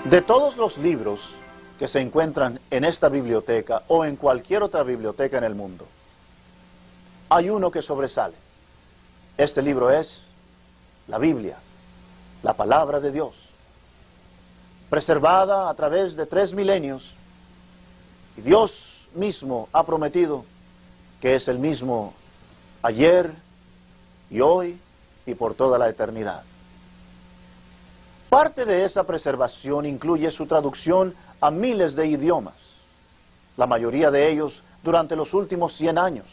De todos los libros que se encuentran en esta biblioteca o en cualquier otra biblioteca en el mundo, hay uno que sobresale. Este libro es la Biblia, la palabra de Dios, preservada a través de 3 milenios, y Dios mismo ha prometido que es el mismo ayer y hoy y por toda la eternidad. Parte de esa preservación incluye su traducción a miles de idiomas, la mayoría de ellos durante los últimos 100 años.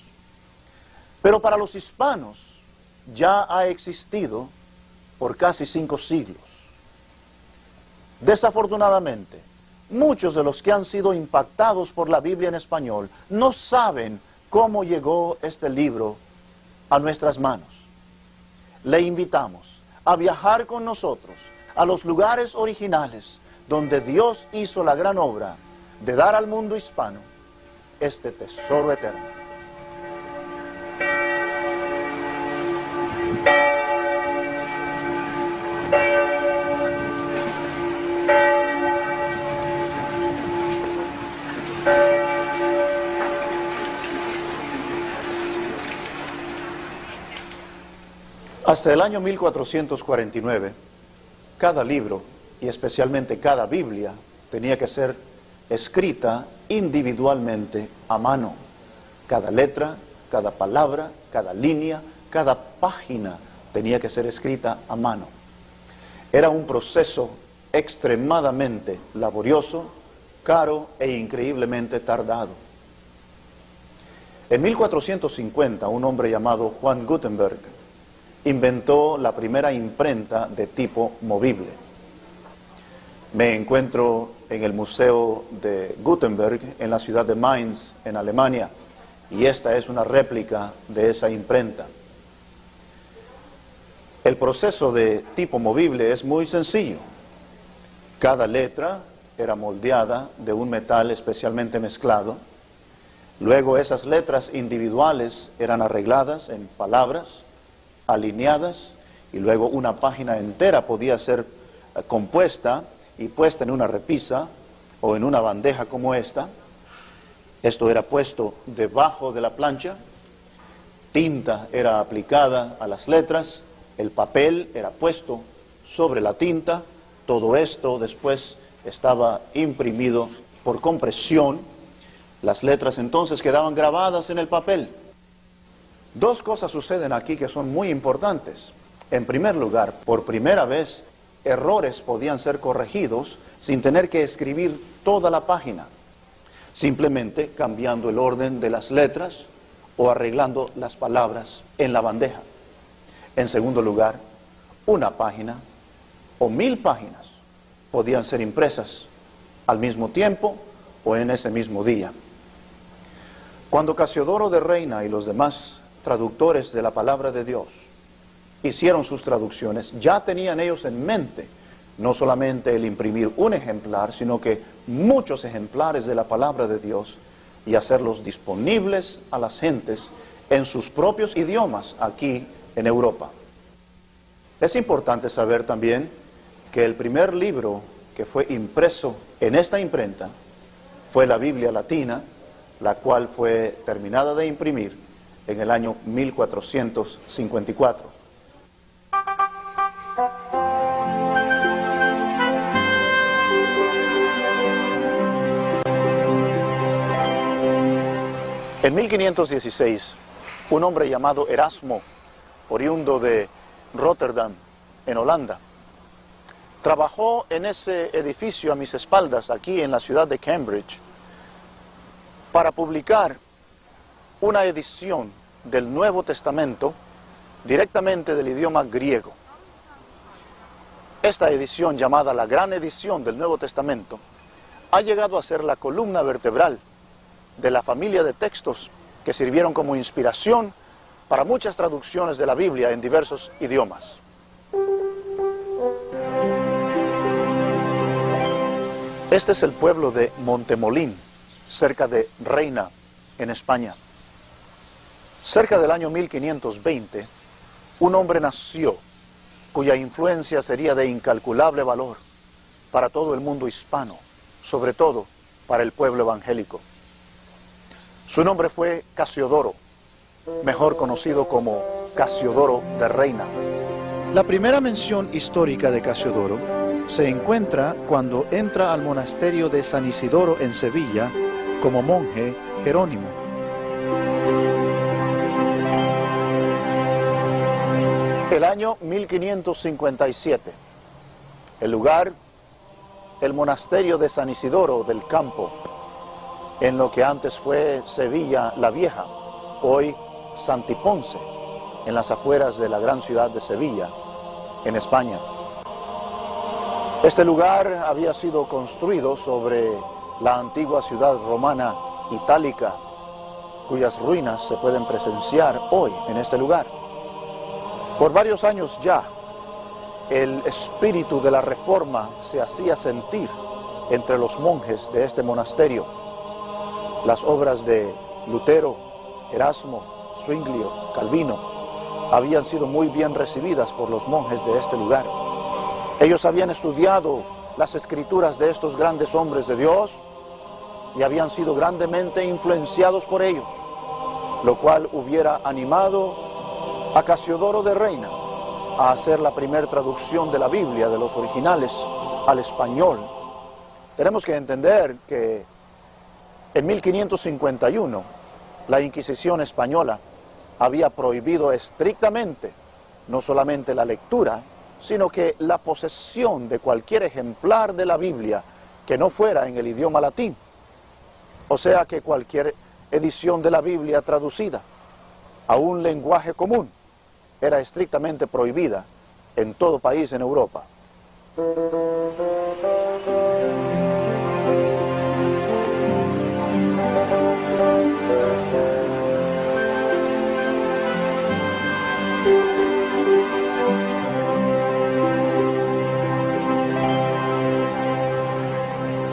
Pero para los hispanos ya ha existido por casi 5 siglos. Desafortunadamente, muchos de los que han sido impactados por la Biblia en español no saben cómo llegó este libro a nuestras manos. Le invitamos a viajar con nosotros a los lugares originales donde Dios hizo la gran obra de dar al mundo hispano este tesoro eterno. Hasta el año 1449, cada libro, y especialmente cada Biblia, tenía que ser escrita individualmente a mano. Cada letra, cada palabra, cada línea, cada página tenía que ser escrita a mano. Era un proceso extremadamente laborioso, caro e increíblemente tardado. En 1450, un hombre llamado Juan Gutenberg inventó la primera imprenta de tipo movible. Me encuentro en el Museo de Gutenberg en la ciudad de Mainz, en Alemania, y esta es una réplica de esa imprenta. El proceso de tipo movible es muy sencillo. Cada letra era moldeada de un metal especialmente mezclado. Luego esas letras individuales eran arregladas en palabras, alineadas, y luego una página entera podía ser compuesta y puesta en una repisa o en una bandeja como esta. Esto era puesto debajo de la plancha, tinta era aplicada a las letras, el papel era puesto sobre la tinta, todo esto después estaba imprimido por compresión, las letras entonces quedaban grabadas en el papel. Dos cosas suceden aquí que son muy importantes. En primer lugar, por primera vez, errores podían ser corregidos sin tener que escribir toda la página, simplemente cambiando el orden de las letras o arreglando las palabras en la bandeja. En segundo lugar, una página o 1000 páginas podían ser impresas al mismo tiempo o en ese mismo día. Cuando Casiodoro de Reina y los demás traductores de la palabra de Dios hicieron sus traducciones, ya tenían ellos en mente no solamente el imprimir un ejemplar, sino que muchos ejemplares de la palabra de Dios y hacerlos disponibles a las gentes en sus propios idiomas aquí en Europa. Es importante saber también que el primer libro que fue impreso en esta imprenta fue la Biblia latina, la cual fue terminada de imprimir en el año 1454. En 1516, un hombre llamado Erasmo, oriundo de Rotterdam, en Holanda, trabajó en ese edificio a mis espaldas, aquí en la ciudad de Cambridge, para publicar una edición del Nuevo Testamento directamente del idioma griego. Esta edición, llamada la Gran Edición del Nuevo Testamento, ha llegado a ser la columna vertebral de la familia de textos que sirvieron como inspiración para muchas traducciones de la Biblia en diversos idiomas. Este es el pueblo de Montemolín, cerca de Reina, en España. Cerca del año 1520, un hombre nació cuya influencia sería de incalculable valor. para todo el mundo hispano, sobre todo para el pueblo evangélico. Su nombre fue Casiodoro, mejor conocido como Casiodoro de Reina. La primera mención histórica de Casiodoro se encuentra cuando entra al monasterio de San Isidoro en Sevilla como monje jerónimo. El año 1557, el lugar, el monasterio de San Isidoro del Campo, en lo que antes fue Sevilla la Vieja, hoy Santiponce, en las afueras de la gran ciudad de Sevilla, en España. Este lugar había sido construido sobre la antigua ciudad romana itálica, cuyas ruinas se pueden presenciar hoy en este lugar. Por varios años ya, el espíritu de la Reforma se hacía sentir entre los monjes de este monasterio. Las obras de Lutero, Erasmo, Zwinglio, Calvino habían sido muy bien recibidas por los monjes de este lugar. Ellos habían estudiado las escrituras de estos grandes hombres de Dios y habían sido grandemente influenciados por ellos, lo cual hubiera animado a Casiodoro de Reina a hacer la primera traducción de la Biblia, de los originales, al español. Tenemos que entender que en 1551 la Inquisición española había prohibido estrictamente no solamente la lectura, sino que la posesión de cualquier ejemplar de la Biblia que no fuera en el idioma latín. O sea que cualquier edición de la Biblia traducida a un lenguaje común era estrictamente prohibida en todo país en Europa.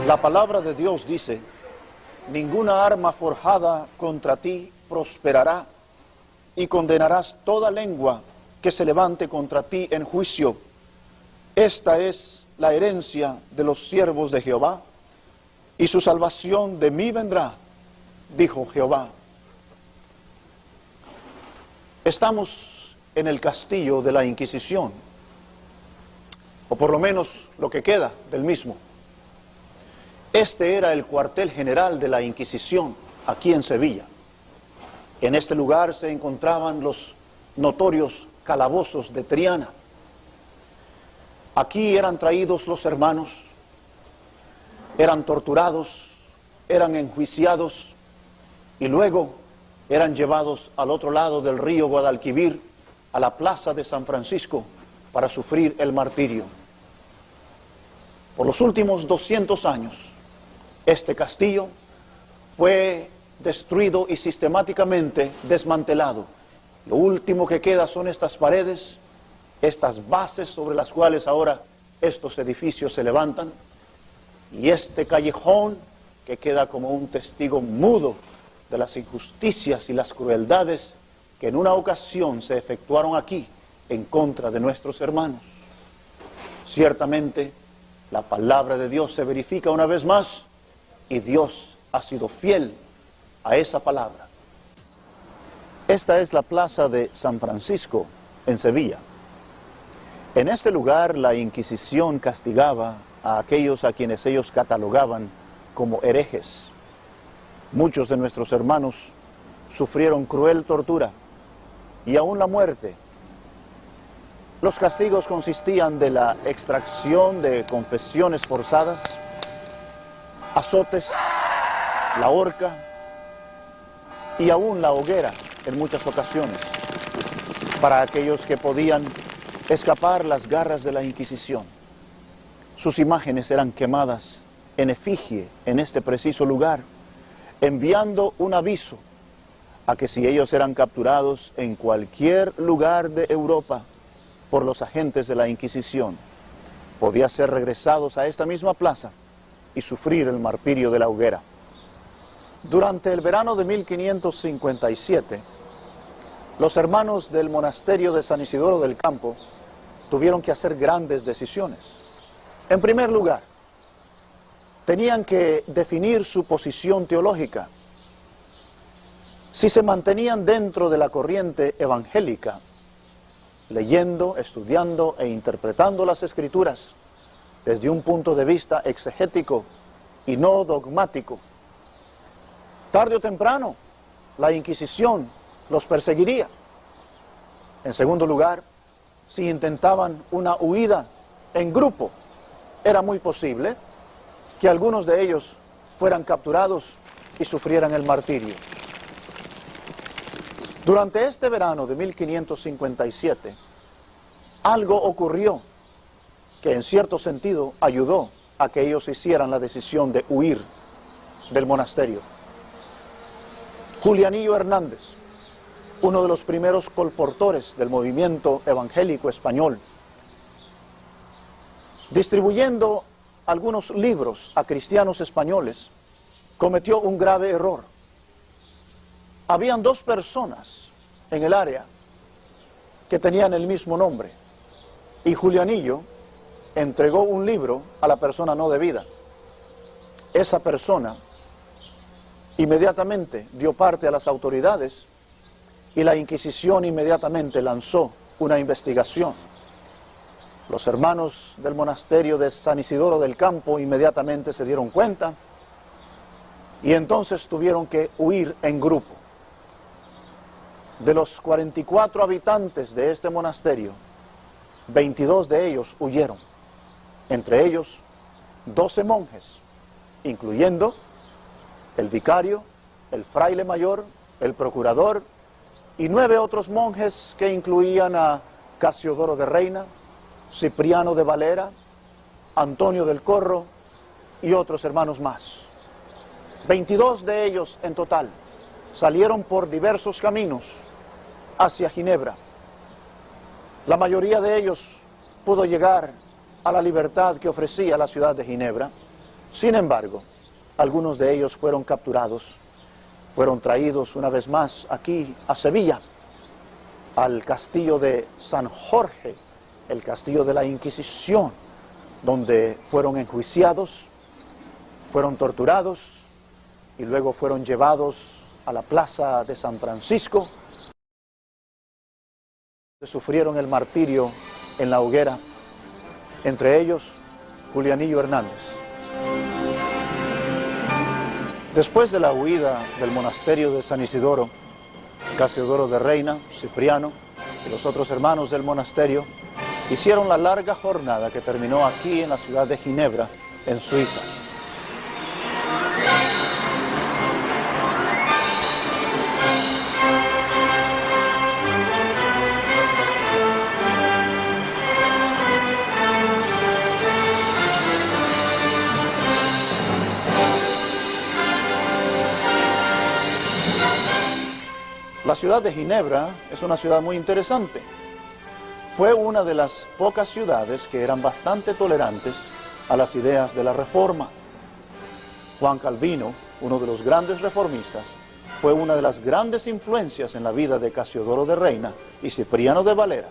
La palabra de Dios dice: ninguna arma forjada contra ti prosperará, y condenarás toda lengua que se levante contra ti en juicio. Esta es la herencia de los siervos de Jehová, y su salvación de mí vendrá, dijo Jehová. Estamos en el castillo de la Inquisición, o por lo menos lo que queda del mismo. Este era el cuartel general de la Inquisición aquí en Sevilla. En este lugar se encontraban los notorios calabozos de Triana. Aquí eran traídos los hermanos, eran torturados, eran enjuiciados y luego eran llevados al otro lado del río Guadalquivir, a la plaza de San Francisco, para sufrir el martirio. Por los últimos 200 años, este castillo fue destruido y sistemáticamente desmantelado. Lo último que queda son estas paredes, estas bases sobre las cuales ahora estos edificios se levantan, y este callejón que queda como un testigo mudo de las injusticias y las crueldades que en una ocasión se efectuaron aquí en contra de nuestros hermanos. Ciertamente, la palabra de Dios se verifica una vez más, y Dios ha sido fiel a esa palabra. Esta es la plaza de San Francisco en Sevilla. En este lugar la Inquisición castigaba a aquellos a quienes ellos catalogaban como herejes. Muchos de nuestros hermanos sufrieron cruel tortura y aún la muerte. Los castigos consistían de la extracción de confesiones forzadas, azotes, la horca y aún la hoguera en muchas ocasiones, para aquellos que podían escapar las garras de la Inquisición. Sus imágenes eran quemadas en efigie en este preciso lugar, enviando un aviso a que si ellos eran capturados en cualquier lugar de Europa por los agentes de la Inquisición, podían ser regresados a esta misma plaza y sufrir el martirio de la hoguera. Durante el verano de 1557, los hermanos del monasterio de San Isidoro del Campo tuvieron que hacer grandes decisiones. En primer lugar, tenían que definir su posición teológica. Si se mantenían dentro de la corriente evangélica, leyendo, estudiando e interpretando las Escrituras desde un punto de vista exegético y no dogmático, tarde o temprano la Inquisición los perseguiría. En segundo lugar, si intentaban una huida en grupo, era muy posible que algunos de ellos fueran capturados y sufrieran el martirio. Durante este verano de 1557, algo ocurrió que en cierto sentido ayudó a que ellos hicieran la decisión de huir del monasterio. Julianillo Hernández, uno de los primeros colportores del movimiento evangélico español, distribuyendo algunos libros a cristianos españoles, cometió un grave error. Habían dos personas en el área que tenían el mismo nombre, y Julianillo entregó un libro a la persona no debida. Esa persona inmediatamente dio parte a las autoridades y la Inquisición inmediatamente lanzó una investigación. Los hermanos del monasterio de San Isidoro del Campo inmediatamente se dieron cuenta y entonces tuvieron que huir en grupo. De los 44 habitantes de este monasterio, 22 de ellos huyeron, entre ellos 12 monjes, incluyendo el vicario, el fraile mayor, el procurador y 9 otros monjes que incluían a Casiodoro de Reina, Cipriano de Valera, Antonio del Corro y otros hermanos más. 22 de ellos en total salieron por diversos caminos hacia Ginebra. La mayoría de ellos pudo llegar a la libertad que ofrecía la ciudad de Ginebra. Sin embargo, algunos de ellos fueron capturados, fueron traídos una vez más aquí a Sevilla, al castillo de San Jorge, el castillo de la Inquisición, donde fueron enjuiciados, fueron torturados y luego fueron llevados a la plaza de San Francisco, sufrieron el martirio en la hoguera, entre ellos Julianillo Hernández. Después de la huida del monasterio de San Isidoro, Casiodoro de Reina, Cipriano y los otros hermanos del monasterio hicieron la larga jornada que terminó aquí en la ciudad de Ginebra, en Suiza. La ciudad de Ginebra es una ciudad muy interesante. Fue una de las pocas ciudades que eran bastante tolerantes a las ideas de la Reforma. Juan Calvino, uno de los grandes reformistas, fue una de las grandes influencias en la vida de Casiodoro de Reina y Cipriano de Valera,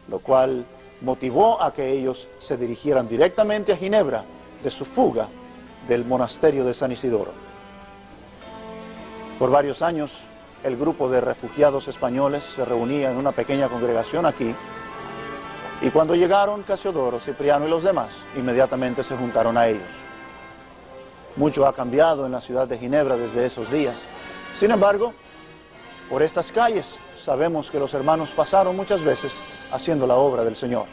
lo cual motivó a que ellos se dirigieran directamente a Ginebra de su fuga del monasterio de San Isidoro. Por varios años, el grupo de refugiados españoles se reunía en una pequeña congregación aquí, y cuando llegaron Casiodoro, Cipriano y los demás, inmediatamente se juntaron a ellos. Mucho ha cambiado en la ciudad de Ginebra desde esos días. Sin embargo, por estas calles sabemos que los hermanos pasaron muchas veces haciendo la obra del Señor.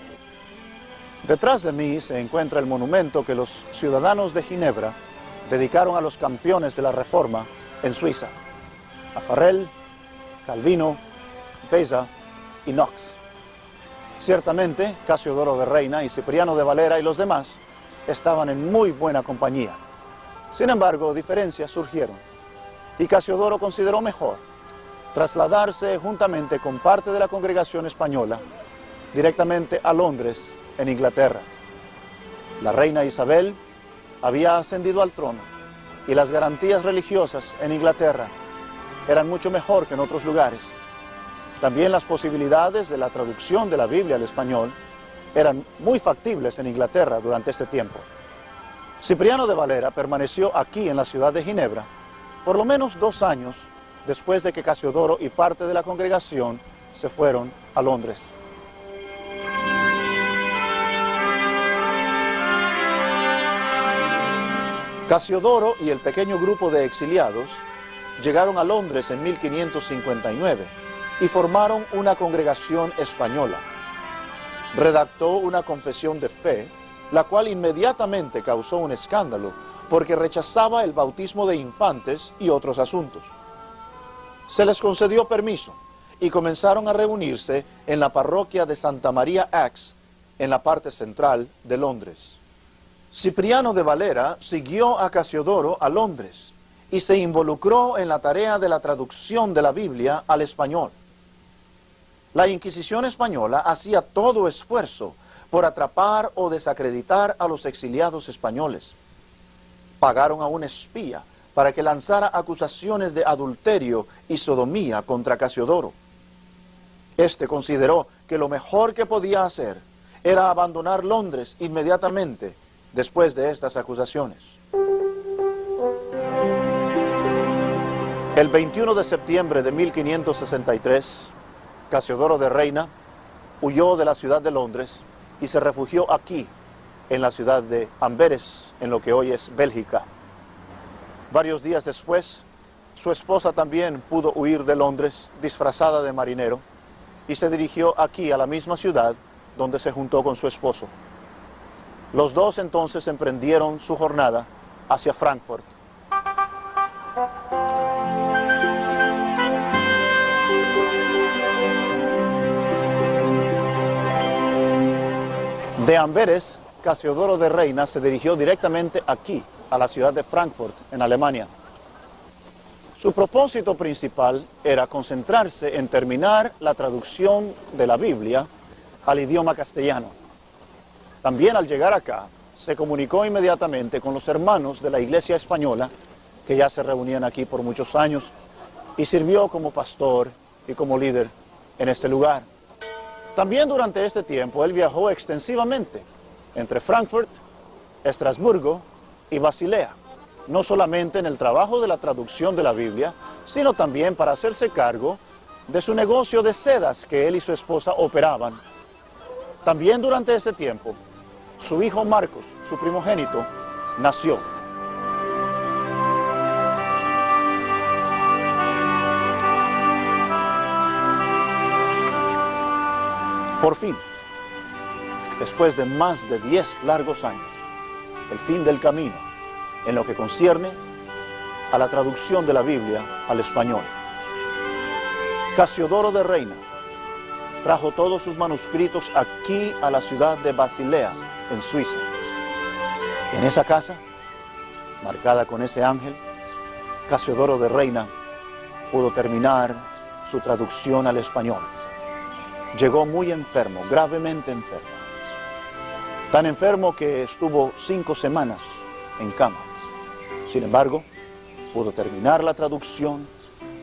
Detrás de mí se encuentra el monumento que los ciudadanos de Ginebra dedicaron a los campeones de la Reforma en Suiza: a Farel, Calvino, Beza y Knox. Ciertamente, Casiodoro de Reina y Cipriano de Valera y los demás estaban en muy buena compañía. Sin embargo, diferencias surgieron, y Casiodoro consideró mejor trasladarse juntamente con parte de la congregación española directamente a Londres, en Inglaterra. La reina Isabel había ascendido al trono, y las garantías religiosas en Inglaterra eran mucho mejor que en otros lugares. También las posibilidades de la traducción de la Biblia al español eran muy factibles en Inglaterra durante este tiempo. Cipriano de Valera permaneció aquí en la ciudad de Ginebra por lo menos 2 años después de que Casiodoro y parte de la congregación se fueron a Londres. Casiodoro y el pequeño grupo de exiliados llegaron a Londres en 1559 y formaron una congregación española. Redactó una confesión de fe, la cual inmediatamente causó un escándalo porque rechazaba el bautismo de infantes y otros asuntos. Se les concedió permiso y comenzaron a reunirse en la parroquia de Santa María Axe, en la parte central de Londres. Cipriano de Valera siguió a Casiodoro a Londres y se involucró en la tarea de la traducción de la Biblia al español. La Inquisición española hacía todo esfuerzo por atrapar o desacreditar a los exiliados españoles. Pagaron a un espía para que lanzara acusaciones de adulterio y sodomía contra Casiodoro. Este consideró que lo mejor que podía hacer era abandonar Londres inmediatamente después de estas acusaciones. El 21 de septiembre de 1563, Casiodoro de Reina huyó de la ciudad de Londres y se refugió aquí, en la ciudad de Amberes, en lo que hoy es Bélgica. Varios días después, su esposa también pudo huir de Londres disfrazada de marinero y se dirigió aquí a la misma ciudad donde se juntó con su esposo. Los dos entonces emprendieron su jornada hacia Frankfurt. De Amberes, Casiodoro de Reina se dirigió directamente aquí, a la ciudad de Frankfurt, en Alemania. Su propósito principal era concentrarse en terminar la traducción de la Biblia al idioma castellano. También al llegar acá, se comunicó inmediatamente con los hermanos de la Iglesia Española, que ya se reunían aquí por muchos años, y sirvió como pastor y como líder en este lugar. También durante este tiempo él viajó extensivamente entre Frankfurt, Estrasburgo y Basilea, no solamente en el trabajo de la traducción de la Biblia, sino también para hacerse cargo de su negocio de sedas que él y su esposa operaban. También durante ese tiempo, su hijo Marcos, su primogénito, nació. Por fin, después de más de 10 largos años, el fin del camino en lo que concierne a la traducción de la Biblia al español. Casiodoro de Reina trajo todos sus manuscritos aquí a la ciudad de Basilea, en Suiza. En esa casa, marcada con ese ángel, Casiodoro de Reina pudo terminar su traducción al español. Llegó muy enfermo, gravemente enfermo. Tan enfermo que estuvo 5 semanas en cama. Sin embargo, pudo terminar la traducción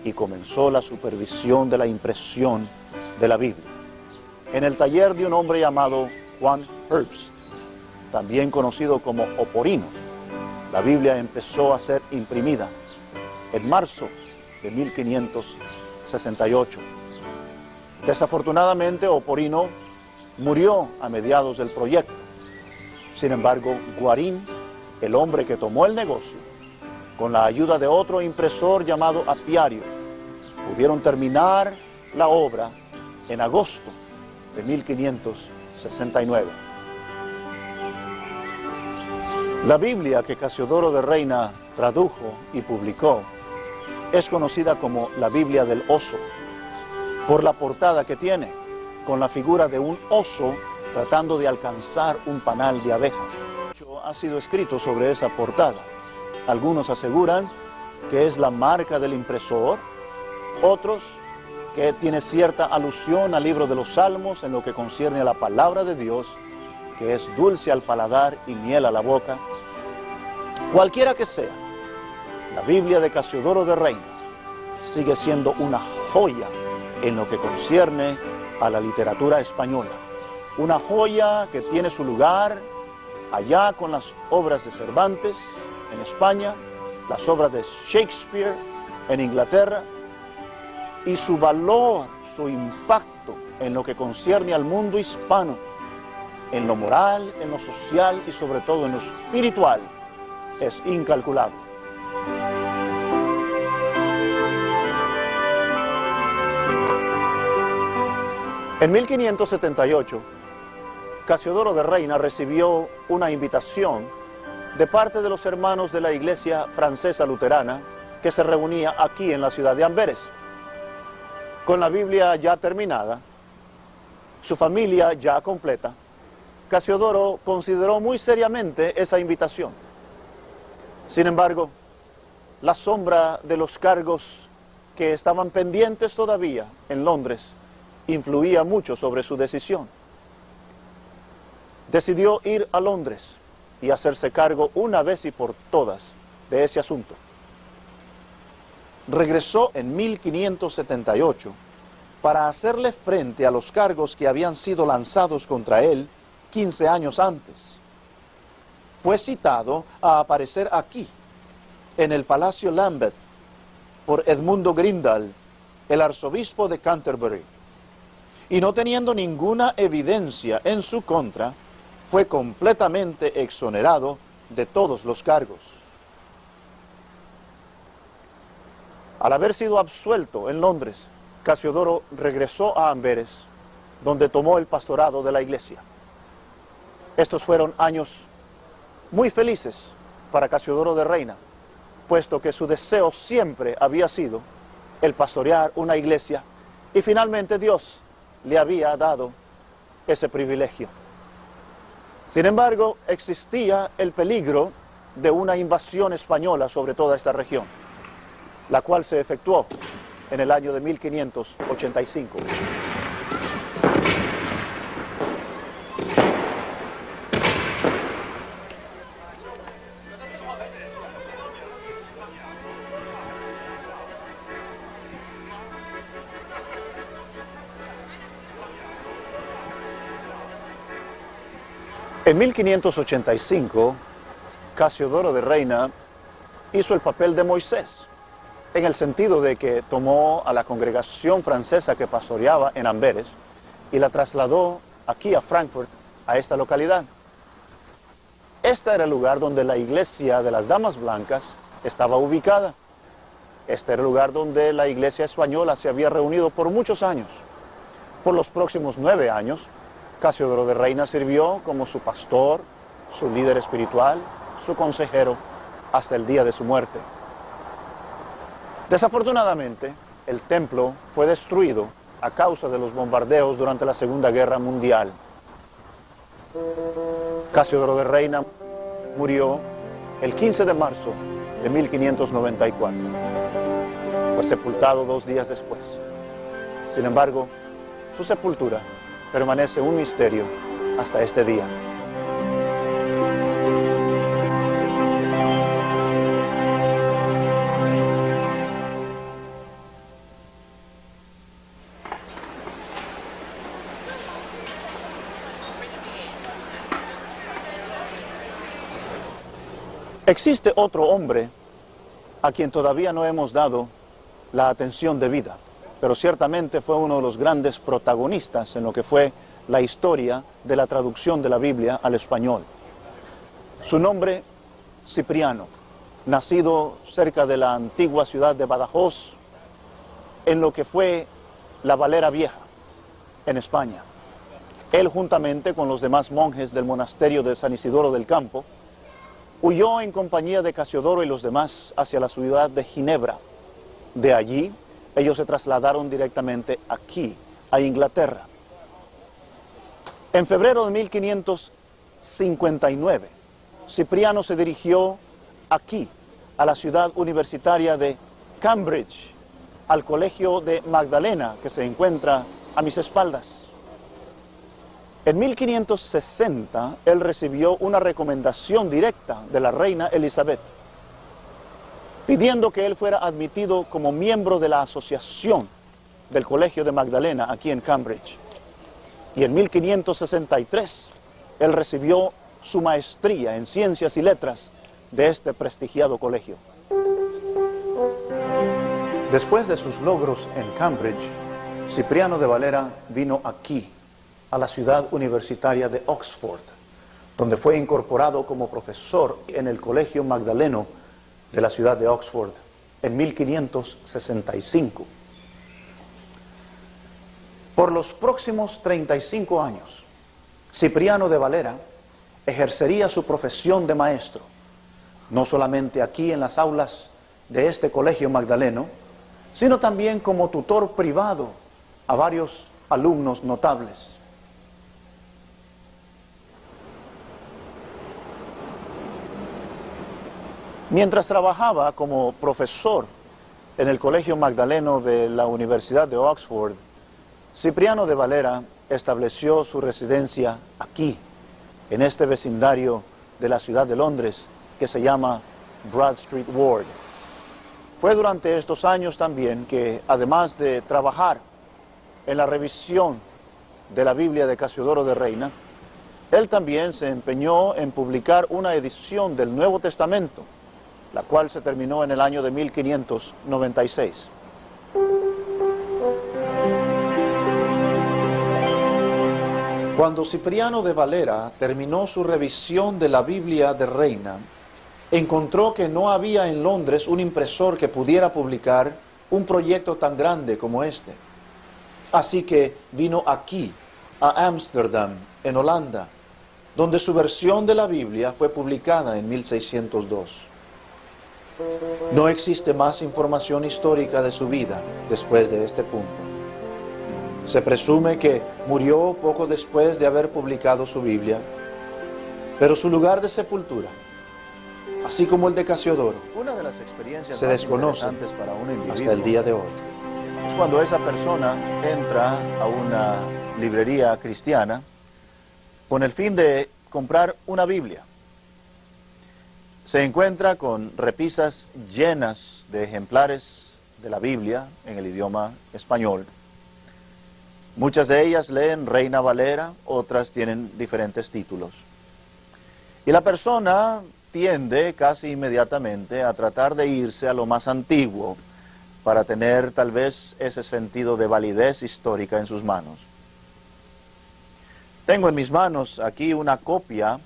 y comenzó la supervisión de la impresión de la Biblia en el taller de un hombre llamado Juan Herbst, también conocido como Oporino. La Biblia empezó a ser imprimida en marzo de 1568. Desafortunadamente, Oporino murió a mediados del proyecto. Sin embargo, Guarín, el hombre que tomó el negocio, con la ayuda de otro impresor llamado Apiario, pudieron terminar la obra en agosto de 1569. La Biblia que Casiodoro de Reina tradujo y publicó es conocida como la Biblia del Oso, por la portada que tiene, con la figura de un oso tratando de alcanzar un panal de abejas. Ha sido escrito sobre esa portada. Algunos aseguran que es la marca del impresor, otros que tiene cierta alusión al libro de los Salmos en lo que concierne a la palabra de Dios, que es dulce al paladar y miel a la boca. Cualquiera que sea, la Biblia de Casiodoro de Reina sigue siendo una joya en lo que concierne a la literatura española. Una joya que tiene su lugar allá con las obras de Cervantes en España, las obras de Shakespeare en Inglaterra, y su valor, su impacto en lo que concierne al mundo hispano, en lo moral, en lo social y sobre todo en lo espiritual, es incalculable. En 1578, Casiodoro de Reina recibió una invitación de parte de los hermanos de la iglesia francesa luterana que se reunía aquí en la ciudad de Amberes. Con la Biblia ya terminada, su familia ya completa, Casiodoro consideró muy seriamente esa invitación. Sin embargo, la sombra de los cargos que estaban pendientes todavía en Londres influía mucho sobre su decisión. Decidió ir a Londres y hacerse cargo una vez y por todas de ese asunto. Regresó en 1578 para hacerle frente a los cargos que habían sido lanzados contra él 15 años antes. Fue citado a aparecer aquí, en el Palacio Lambeth, por Edmundo Grindal, el arzobispo de Canterbury. Y no teniendo ninguna evidencia en su contra, fue completamente exonerado de todos los cargos. Al haber sido absuelto en Londres, Casiodoro regresó a Amberes, donde tomó el pastorado de la iglesia. Estos fueron años muy felices para Casiodoro de Reina, puesto que su deseo siempre había sido el pastorear una iglesia, y finalmente Dios le había dado ese privilegio. Sin embargo, existía el peligro de una invasión española sobre toda esta región, la cual se efectuó en el año de 1585. En 1585, Casiodoro de Reina hizo el papel de Moisés, en el sentido de que tomó a la congregación francesa que pastoreaba en Amberes y la trasladó aquí a Frankfurt, a esta localidad. Este era el lugar donde la iglesia de las Damas Blancas estaba ubicada. Este era el lugar donde la iglesia española se había reunido por muchos años. Por los próximos 9 años, Casiodoro de Reina sirvió como su pastor, su líder espiritual, su consejero, hasta el día de su muerte. Desafortunadamente, el templo fue destruido a causa de los bombardeos durante la Segunda Guerra Mundial. Casiodoro de Reina murió el 15 de marzo de 1594. Fue sepultado 2 días después. Sin embargo, su sepultura permanece un misterio hasta este día. Existe otro hombre a quien todavía no hemos dado la atención debida, pero ciertamente fue uno de los grandes protagonistas en lo que fue la historia de la traducción de la Biblia al español. Su nombre, Cipriano, nacido cerca de la antigua ciudad de Badajoz, en lo que fue la Valera Vieja, en España. Él, juntamente con los demás monjes del monasterio de San Isidoro del Campo, huyó en compañía de Casiodoro y los demás hacia la ciudad de Ginebra. De allí, ellos se trasladaron directamente aquí, a Inglaterra. En febrero de 1559, Cipriano se dirigió aquí, a la ciudad universitaria de Cambridge, al colegio de Magdalena, que se encuentra a mis espaldas. En 1560, él recibió una recomendación directa de la reina Elizabeth, pidiendo que él fuera admitido como miembro de la asociación del Colegio de Magdalena aquí en Cambridge. Y en 1563, él recibió su maestría en ciencias y letras de este prestigiado colegio. Después de sus logros en Cambridge, Cipriano de Valera vino aquí, a la ciudad universitaria de Oxford, donde fue incorporado como profesor en el Colegio Magdaleno de la ciudad de Oxford en 1565. Por los próximos 35 años, Cipriano de Valera ejercería su profesión de maestro, no solamente aquí en las aulas de este Colegio Magdaleno, sino también como tutor privado a varios alumnos notables. Mientras trabajaba como profesor en el Colegio Magdaleno de la Universidad de Oxford, Cipriano de Valera estableció su residencia aquí, en este vecindario de la ciudad de Londres, que se llama Broad Street Ward. Fue durante estos años también que, además de trabajar en la revisión de la Biblia de Casiodoro de Reina, él también se empeñó en publicar una edición del Nuevo Testamento, la cual se terminó en el año de 1596. Cuando Cipriano de Valera terminó su revisión de la Biblia de Reina, encontró que no había en Londres un impresor que pudiera publicar un proyecto tan grande como este. Así que vino aquí, a Ámsterdam, en Holanda, donde su versión de la Biblia fue publicada en 1602. No existe más información histórica de su vida después de este punto. Se presume que murió poco después de haber publicado su Biblia, pero su lugar de sepultura, así como el de Casiodoro, una de las experiencias se desconoce para un individuo hasta el día de hoy. Es cuando esa persona entra a una librería cristiana con el fin de comprar una Biblia. Se encuentra con repisas llenas de ejemplares de la Biblia en el idioma español. Muchas de ellas leen Reina Valera, otras tienen diferentes títulos. Y la persona tiende casi inmediatamente a tratar de irse a lo más antiguo para tener tal vez ese sentido de validez histórica en sus manos. Tengo en mis manos aquí una copia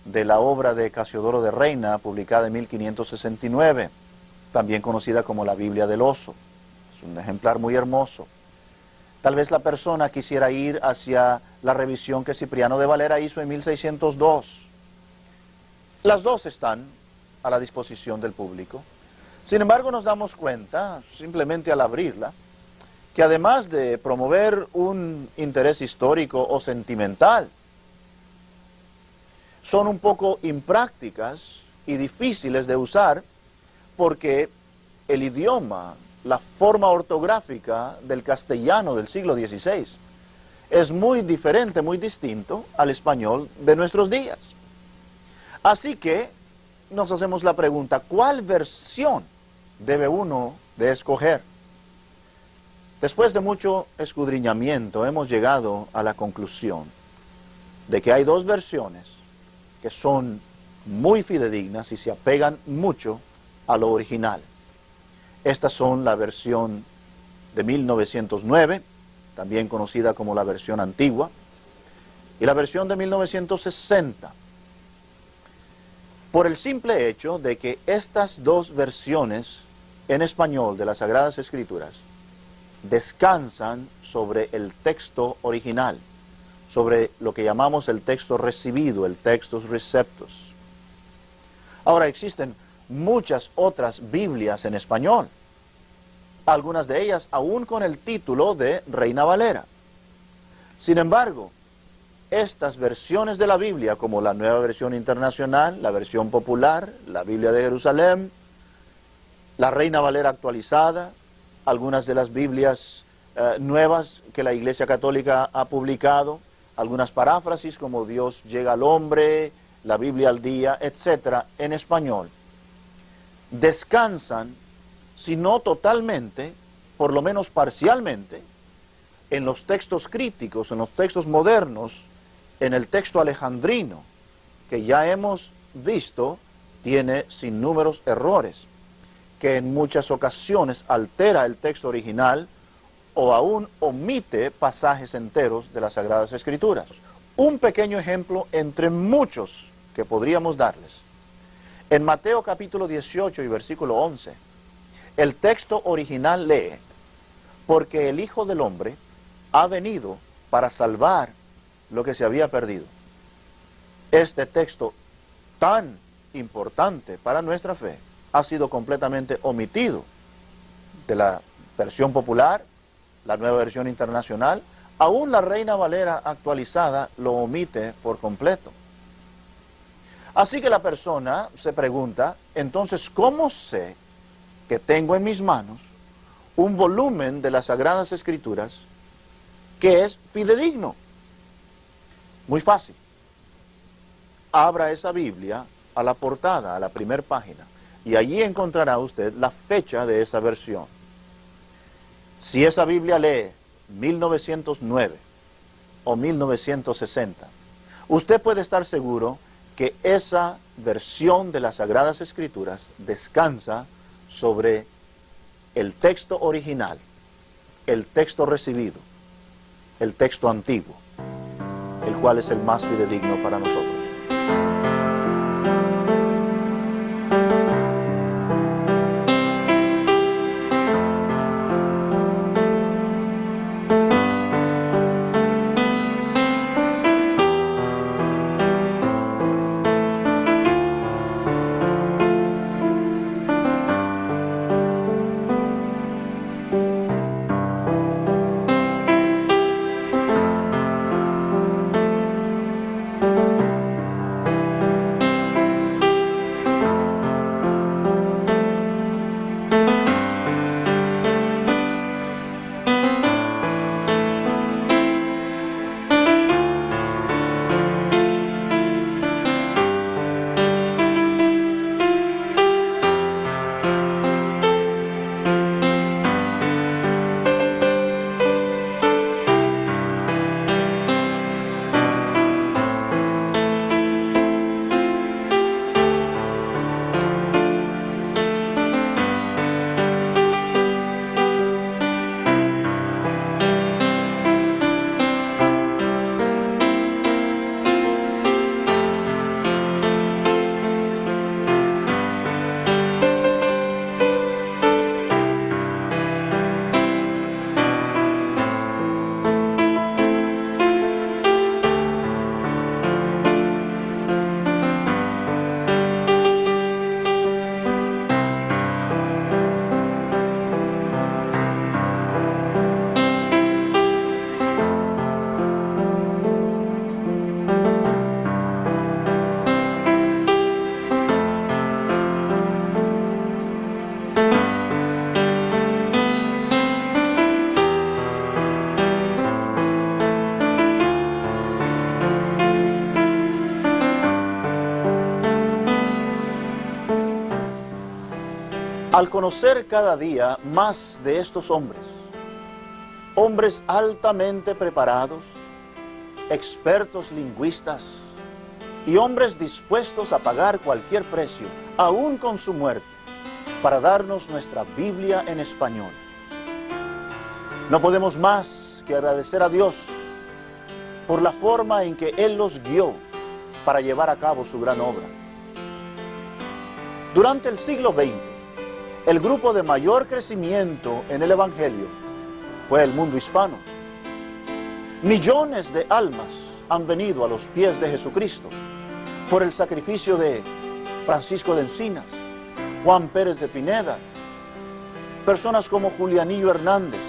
de la obra de Casiodoro de Reina, publicada en 1569, también conocida como la Biblia del Oso. Es un ejemplar muy hermoso. Tal vez la persona quisiera ir hacia la revisión que Cipriano de Valera hizo en 1602. Las dos están a la disposición del público. Sin embargo, nos damos cuenta, simplemente al abrirla, que además de promover un interés histórico o sentimental, son un poco imprácticas y difíciles de usar porque el idioma, la forma ortográfica del castellano del siglo XVI es muy diferente, muy distinto al español de nuestros días. Así que nos hacemos la pregunta, ¿cuál versión debe uno de escoger? Después de mucho escudriñamiento hemos llegado a la conclusión de que hay dos versiones que son muy fidedignas y se apegan mucho a lo original. Estas son la versión de 1909, también conocida como la versión antigua, y la versión de 1960. Por el simple hecho de que estas dos versiones en español de las Sagradas Escrituras descansan sobre el texto original, sobre lo que llamamos el texto recibido, el textus receptus. Ahora, existen muchas otras Biblias en español, algunas de ellas aún con el título de Reina Valera. Sin embargo, estas versiones de la Biblia, como la Nueva Versión Internacional, la versión popular, la Biblia de Jerusalén, la Reina Valera actualizada, algunas de las Biblias nuevas que la Iglesia Católica ha publicado, algunas paráfrasis como Dios llega al hombre, la Biblia al día, etcétera, en español, descansan, si no totalmente, por lo menos parcialmente, en los textos críticos, en los textos modernos, en el texto alejandrino, que ya hemos visto, tiene sinnúmeros errores, que en muchas ocasiones altera el texto original o aún omite pasajes enteros de las Sagradas Escrituras. Un pequeño ejemplo entre muchos que podríamos darles. En Mateo capítulo 18 y versículo 11, el texto original lee: porque el Hijo del Hombre ha venido para salvar lo que se había perdido. Este texto tan importante para nuestra fe ha sido completamente omitido de la versión popular, la Nueva Versión Internacional. Aún la Reina Valera actualizada lo omite por completo. Así que la persona se pregunta, entonces, ¿cómo sé que tengo en mis manos un volumen de las Sagradas Escrituras que es fidedigno? Muy fácil. Abra esa Biblia a la portada, a la primera página, y allí encontrará usted la fecha de esa versión. Si esa Biblia lee 1909 o 1960, usted puede estar seguro que esa versión de las Sagradas Escrituras descansa sobre el texto original, el texto recibido, el texto antiguo, el cual es el más fidedigno para nosotros. Al conocer cada día más de estos hombres, hombres altamente preparados, expertos lingüistas y hombres dispuestos a pagar cualquier precio, aún con su muerte, para darnos nuestra Biblia en español, no podemos más que agradecer a Dios por la forma en que Él los guió para llevar a cabo su gran obra. Durante el siglo XX, el grupo de mayor crecimiento en el Evangelio fue el mundo hispano. Millones de almas han venido a los pies de Jesucristo por el sacrificio de Francisco de Encinas, Juan Pérez de Pineda, personas como Julianillo Hernández,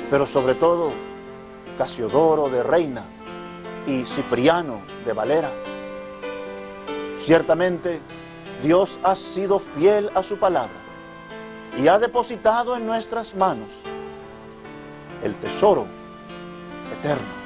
pero sobre todo Casiodoro de Reina y Cipriano de Valera. Ciertamente, Dios ha sido fiel a su palabra y ha depositado en nuestras manos el tesoro eterno.